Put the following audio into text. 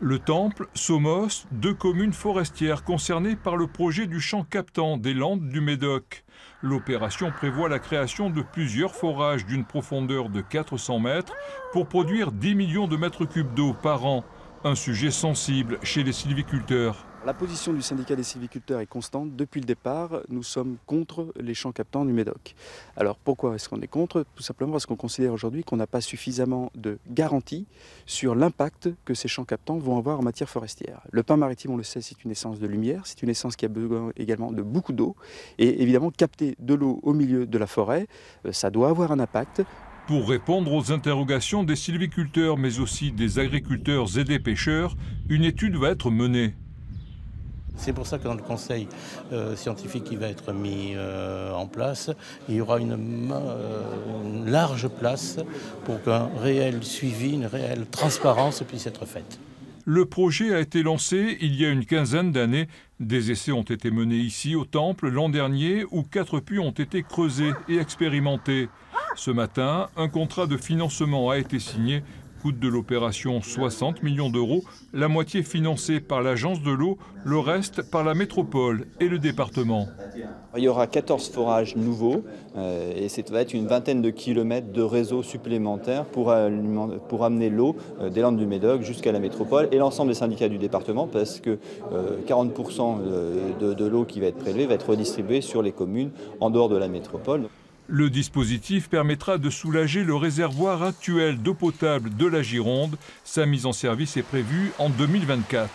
Le Temple, Somos, deux communes forestières concernées par le projet du champ captant des Landes du Médoc. L'opération prévoit la création de plusieurs forages d'une profondeur de 400 mètres pour produire 10 millions de mètres cubes d'eau par an. Un sujet sensible chez les sylviculteurs. La position du syndicat des sylviculteurs est constante. Depuis le départ, nous sommes contre les champs captants du Médoc. Alors pourquoi est-ce qu'on est contre? Tout simplement parce qu'on considère aujourd'hui qu'on n'a pas suffisamment de garanties sur l'impact que ces champs captants vont avoir en matière forestière. Le pin maritime, on le sait, c'est une essence de lumière, c'est une essence qui a besoin également de beaucoup d'eau. Et évidemment, capter de l'eau au milieu de la forêt, ça doit avoir un impact. Pour répondre aux interrogations des sylviculteurs, mais aussi des agriculteurs et des pêcheurs, une étude va être menée. C'est pour ça que dans le conseil scientifique qui va être mis en place, il y aura une large place pour qu'un réel suivi, une réelle transparence puisse être faite. Le projet a été lancé il y a une quinzaine d'années. Des essais ont été menés ici au Temple l'an dernier où 4 puits ont été creusés et expérimentés. Ce matin, un contrat de financement a été signé. Coût de l'opération 60 millions d'euros, la moitié financée par l'agence de l'eau, le reste par la métropole et le département. Il y aura 14 forages nouveaux et ça va être une vingtaine de kilomètres de réseaux supplémentaires pour amener l'eau des Landes du Médoc jusqu'à la métropole et l'ensemble des syndicats du département parce que 40% de l'eau qui va être prélevée va être redistribuée sur les communes en dehors de la métropole. Le dispositif permettra de soulager le réservoir actuel d'eau potable de la Gironde. Sa mise en service est prévue en 2024.